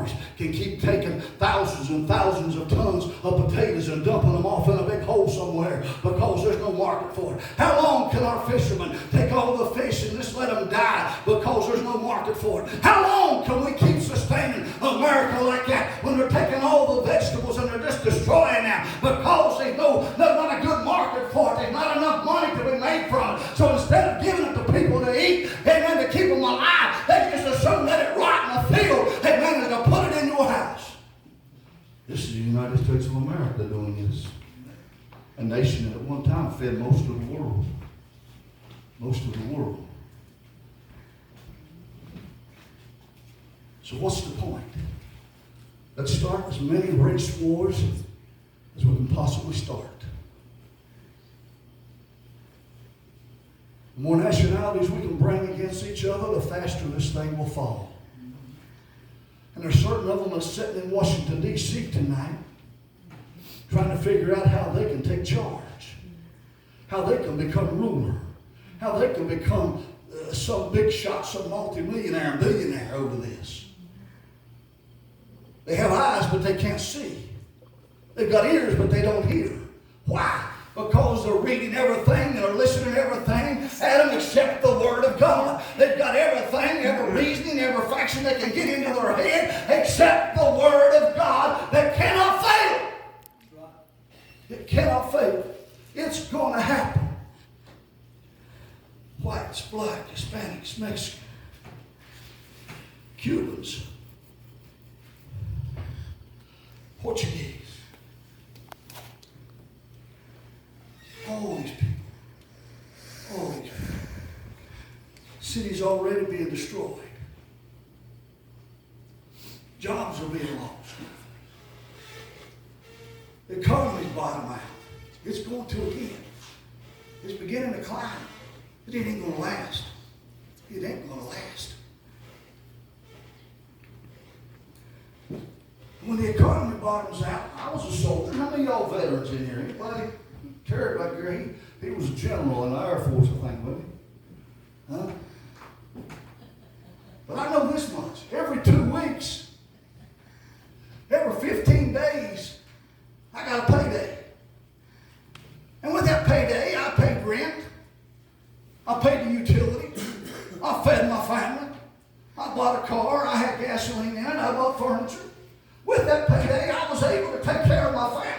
farmers can keep taking thousands and thousands of tons of potatoes and dumping them off in a big hole somewhere because there's no market for it? How long can our fishermen take all the fish and just let them die because there's no market for it? How long can we keep sustaining America like that when they're taking all the vegetables and they're just destroying them because there's not a good market for it? There's not enough money to be made from it. So instead of giving it to people to eat, amen, to keep them alive, they just assume let it rot in the field, amen, and to put it in your house. This is the United States of America doing this. A nation that at one time fed most of the world. Most of the world. So what's the point? Let's start as many race wars as we can possibly start. The more nationalities we can bring against each other, the faster this thing will fall. And there's certain of them that's sitting in Washington, D.C. tonight trying to figure out how they can take charge, how they can become ruler, how they can become some big shot, some multimillionaire and billionaire over this. They have eyes, but they can't see. They've got ears, but they don't hear. Why? Because they're reading everything and they're listening to everything, Adam, except the Word of God. They've got everything, every reasoning, every fraction that can get into their head, except the Word of God that cannot fail. It cannot fail. It's going to happen. Whites, black, Hispanics, Mexicans, Cubans, Portuguese. All these people. All these people. Cities already being destroyed. Jobs are being lost. The economy's bottom out. It's going to again. It's beginning to climb. It ain't going to last. It ain't going to last. When the economy bottoms out, I was a soldier. How many of y'all veterans in here? Anybody? Terry back there, he was a general in the Air Force, I think, wasn't he? Huh? But I know this much. Every 2 weeks, every 15 days, I got a payday. And with that payday, I paid rent. I paid the utility. I fed my family. I bought a car. I had gasoline in it. I bought furniture. With that payday, I was able to take care of my family.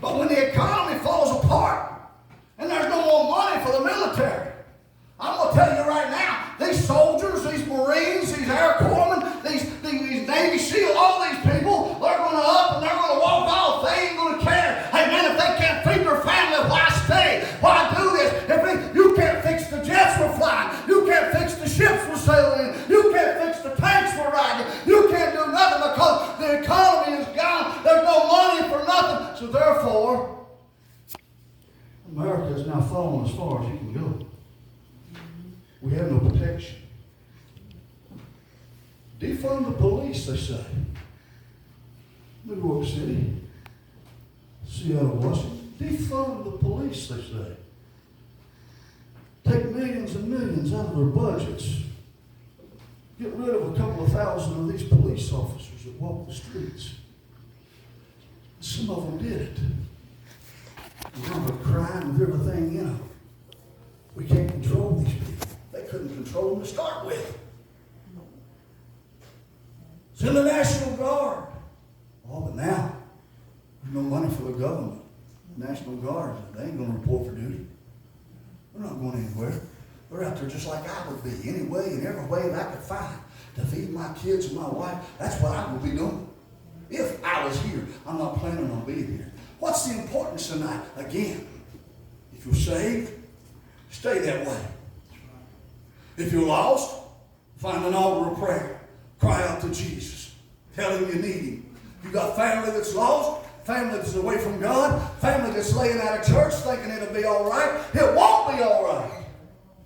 But when the economy falls apart and there's no more money for the military, I'm going to tell you right now, these soldiers, these Marines, these Air Corpsmen, these Navy SEAL, all these people, they're going to up and they're going to walk off. They ain't going to care. Hey man, if they can't feed their family, why stay? Why do this? You can't fix the jets we're flying. You can't fix the ships we're sailing in. You can't fix the tanks we're riding. You can't do nothing because the economy is gone. There's no money for nothing. So therefore, America is now falling as far as you can go. We have no protection. Defund the police, they say. New York City, Seattle, Washington. Defund the police, they say. Take millions and millions out of their budgets. Get rid of a couple of thousand of these police officers that walk the streets. Some of them did it. With crime, with everything, we can't control these people. They couldn't control them to start with. Send the National Guard. Oh, but now, there's no money for the government. The National Guard, they ain't going to report for duty. They're not going anywhere. They're out there just like I would be, any way and every way that I could find to feed my kids and my wife. That's what I would be doing. If I was here, I'm not planning on being here. What's the importance tonight? Again, if you're saved, stay that way. If you're lost, find an altar of prayer. Cry out to Jesus. Tell him you need him. You got family that's lost, family that's away from God, family that's laying out of church thinking it'll be all right. It won't be all right.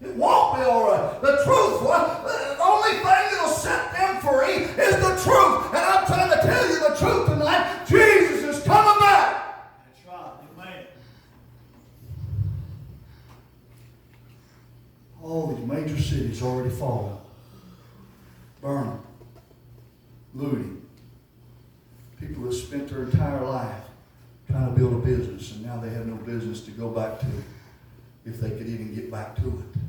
It won't be all right. The truth, the only thing that'll set them free is the truth. And I'm trying to tell you the truth tonight. Jesus is coming back. That's right. Amen. All these major cities already fallen. Burning. looting. People that spent their entire life trying to build a business, and now they have no business to go back to, if they could even get back to it.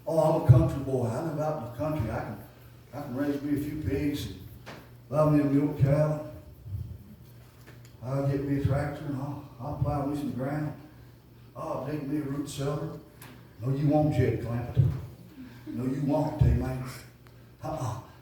Oh, I'm a country boy. I live out in the country. I can raise me a few pigs and buy me a milk cow. I'll get me a tractor and I'll plow me some ground. Oh, I'll dig me a root cellar. No, you won't, Jake Clampton. No, you won't, amen.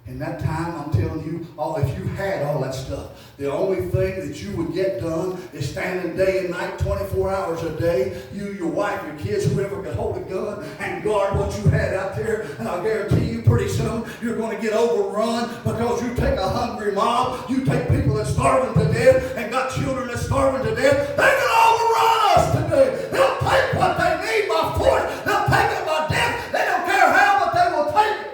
In that time, I'm telling you, if you had all that stuff, the only thing that you would get done is standing day and night, 24 hours a day, you, your wife, your kids, whoever could hold a gun and guard what you had out there. And I'll guarantee you pretty soon you're going to get overrun, because you take a hungry mob, you take people that's starving to death and got children that's starving to death, they can overrun us today. They'll take what they need by force. They'll take it by death. They don't care how, but they will take it.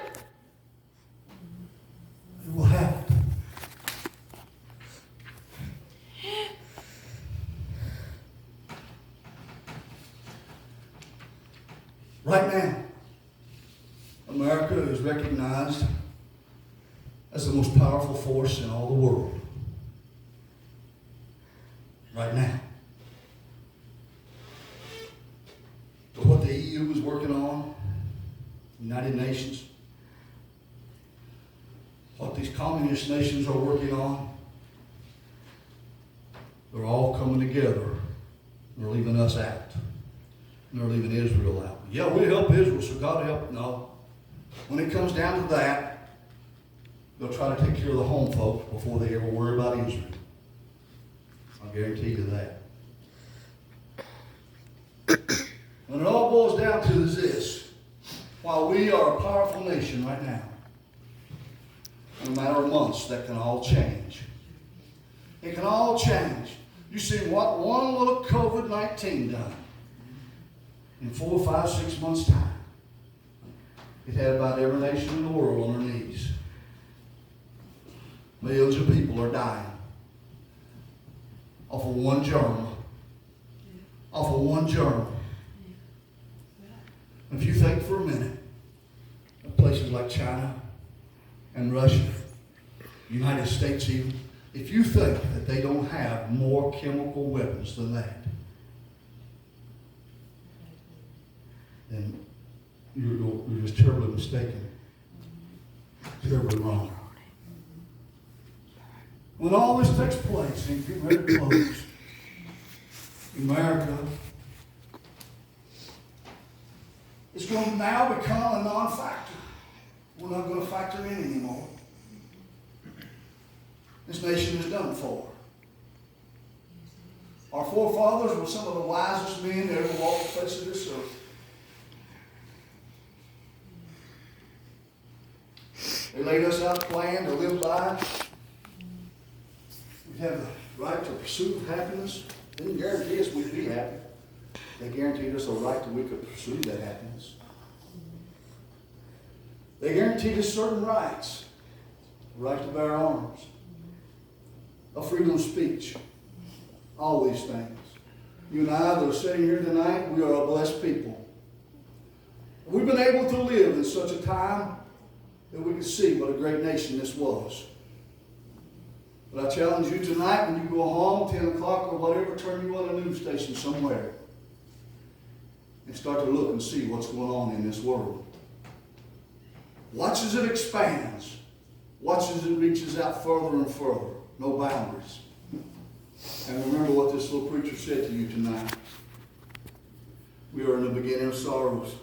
Will have it. Right now, America is recognized as the most powerful force in all the world. Right now. But what the EU is working on, United Nations, what these communist nations are working on, they're all coming together. They're leaving us out. And they're leaving Israel out. Yeah, we help Israel, so God help. No. When it comes down to that, they'll try to take care of the home folks before they ever worry about Israel. I'll guarantee you that. When it all boils down to is this: while we are a powerful nation right now, in a matter of months, that can all change. It can all change. You see what one little COVID-19 done in 4, 5, 6 months' time. It had about every nation in the world on their knees. Millions of people are dying off of one germ. Off of one germ. If you think for a minute of places like China and Russia, United States even, if you think that they don't have more chemical weapons than that, then you're just terribly mistaken. Terribly wrong. When all this takes place and get ready to close, America is going to now become a non-factor. We're not going to factor in anymore. This nation is done for. Our forefathers were some of the wisest men that ever walked the face of this earth. They laid us out a plan to live by. We have the right to pursue happiness. They didn't guarantee us we'd be happy. They guaranteed us a right that we could pursue that happiness. They guaranteed us certain rights. The right to bear arms. A freedom of speech. All these things. You and I that are sitting here tonight, we are a blessed people. We've been able to live in such a time that we could see what a great nation this was. But I challenge you tonight, when you go home, 10 o'clock or whatever, turn you on a news station somewhere and start to look and see what's going on in this world. Watch as it expands. Watch as it reaches out further and further. No boundaries. And remember what this little preacher said to you tonight. We are in the beginning of sorrows.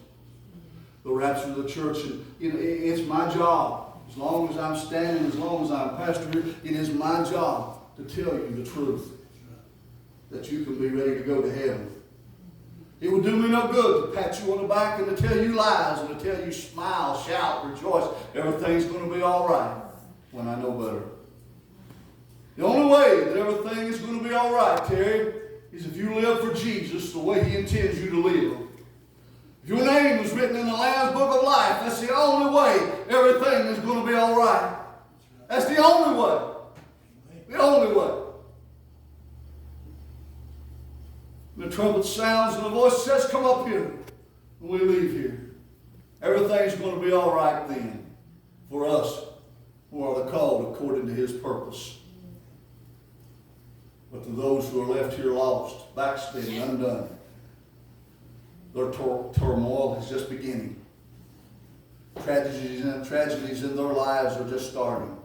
The rapture of the church, and it's my job. As long as I'm standing, as long as I'm pastor here, it is my job to tell you the truth. That you can be ready to go to heaven. It would do me no good to pat you on the back and to tell you lies and to tell you smile, shout, rejoice. Everything's going to be all right when I know better. The only way that everything is going to be all right, Terry, is if you live for Jesus the way He intends you to live. If your name is written in the Lamb's Book of Life, that's the only way everything is going to be all right. That's the only way. The only way. The trumpet sounds and the voice says, come up here when we leave here. Everything's going to be all right then for us according to his purpose. But to those who are left here lost, backsliding, undone, their turmoil is just beginning. Tragedies in their lives are just starting.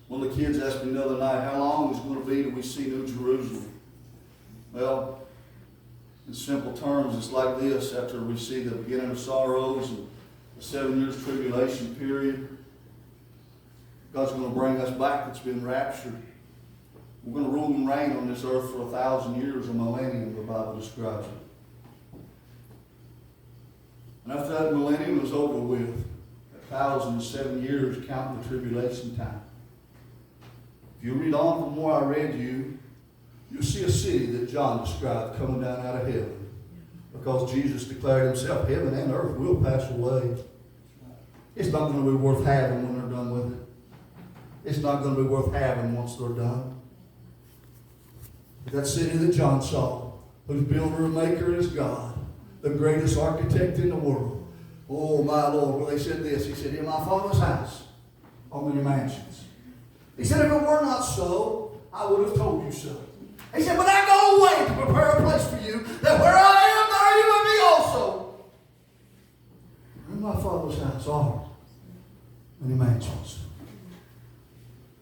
One of the kids asked me the other night, how long is it going to be till we see New Jerusalem? Well, in simple terms, it's like this. After we see the beginning of sorrows and the 7 years tribulation period, God's going to bring us back that's been raptured. We're going to rule and reign on this earth for 1,000 years, a millennium, the Bible describes it. And after that millennium was over with, 1,007 years counting the tribulation time. If you read on from where I read you'll see a city that John described coming down out of heaven. Because Jesus declared himself, heaven and earth will pass away. It's not going to be worth having when they're done with it. It's not going to be worth having once they're done. That city that John saw, whose builder and maker is God, the greatest architect in the world. Oh, my Lord. Well, they said this. He said, in my Father's house are many mansions. He said, if it were not so, I would have told you so. He said, but I go away to prepare a place for you, that where I am, there you may be also. In my Father's house are many mansions.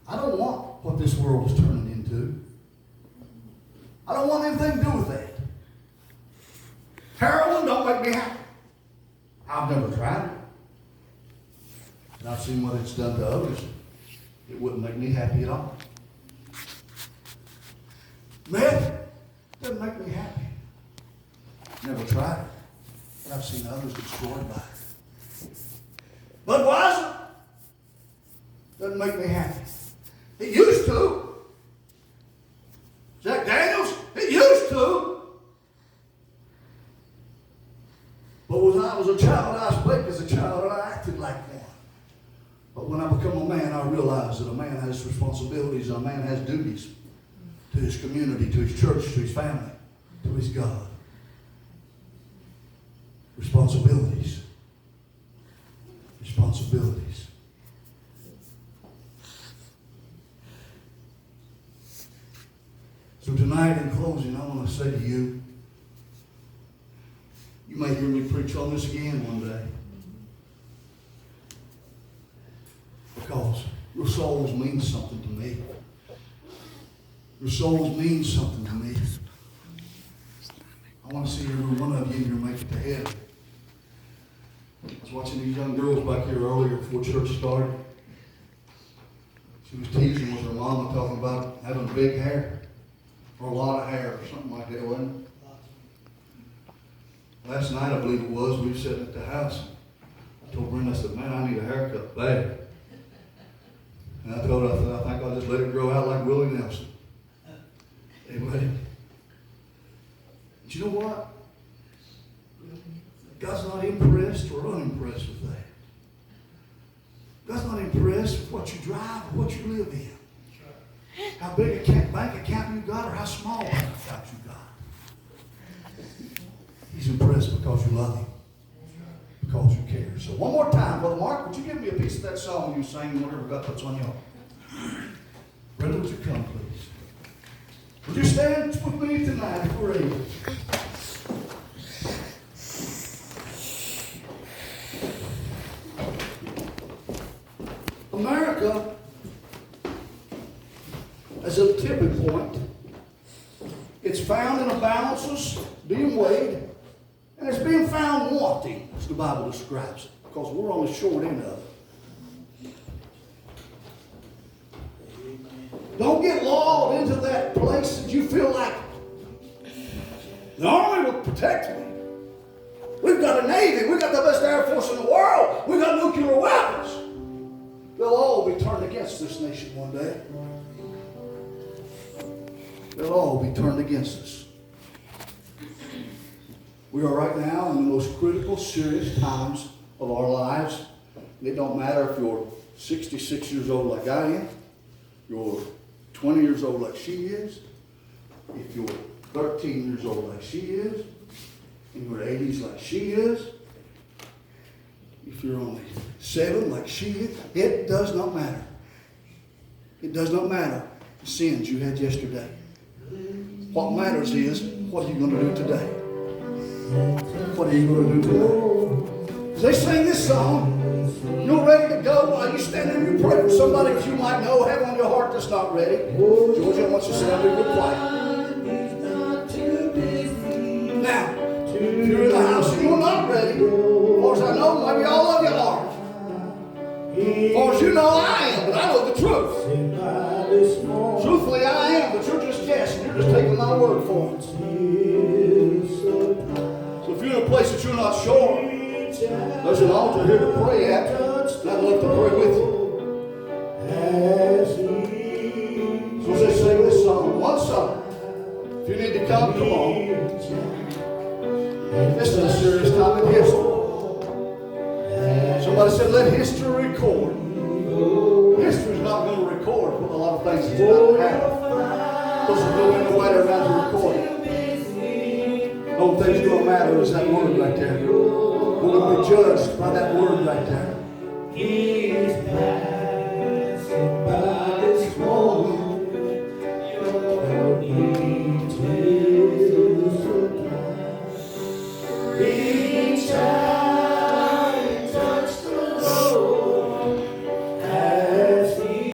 I don't want what this world is turning into. I don't want anything to do with that. Heroin don't make me happy. I've never tried it. And I've seen what it's done to others. It wouldn't make me happy at all. Meth doesn't make me happy. Never tried it. But I've seen others destroyed by it. Budweiser doesn't make me happy. It used to. Jack Daniels, it used to. But when I was a child, I spoke as a child and I acted like one. But when I become a man, I realize that a man has responsibilities, and a man has duties to his community, to his church, to his family, to his God. Responsibilities. Responsibilities. So tonight, in closing, I want to say to you, you may hear me preach on this again one day. Because your souls mean something to me. Your souls mean something to me. I want to see every one of you in here make it to heaven. I was watching these young girls back here earlier before church started. She was teasing with her mama, talking about having big hair. Or a lot of hair, or something like that, wasn't it? Last night, I believe it was, we were sitting at the house. I told Brenda, I said, man, I need a haircut bad. And I told her, I think I'll just let it grow out like Willie Nelson. Amen. But you know what? God's not impressed or unimpressed with that. God's not impressed with what you drive or what you live in. How big a bank account you got or how small a bank account you got. He's impressed because you love him. Because you care. So one more time, Brother Mark, would you give me a piece of that song you sang, whatever God puts on your heart? Brother, would you come, please? Would you stand with me tonight if we're able? America, as a tipping point, it's found in the balances being weighed, and it's being found wanting, as the Bible describes it, because we're on the short end of it. Don't get lulled into that place that you feel like the Army will protect me. We've got a Navy. We've got the best Air Force in the world. We've got nuclear weapons. They'll all be turned against this nation one day. They'll all be turned against us. We are right now in the most critical, serious times of our lives. It don't matter if you're 66 years old like I am, you're 20 years old like she is, if you're 13 years old like she is, in your 80s like she is. if you're only 7 like she is, it does not matter. It does not matter the sins you had yesterday. What matters is, what are you going to do today? What are you going to do today? As they sing this song, you're ready to go while you stand there and you pray for somebody that you might know, have on your heart that's not ready. Georgia wants to sit up and be quiet. Now, if you're in the house and you're not ready, as far as I know, maybe all of you are. As far as you know, I am, but I know the truth. Truthfully, I am, but you're just guessing. You're just taking my word for it. So if you're in a place that you're not sure, there's an altar here to pray at. I'd love to pray with you. So as they sing this song, one song. If you need to come on. This is a serious time in history. Somebody said, let history record. History's not going to record a lot of things that's about to happen. Because there's no in the way around to record it. The only thing's going to matter is that word right there. We're going to be judged by that word right there.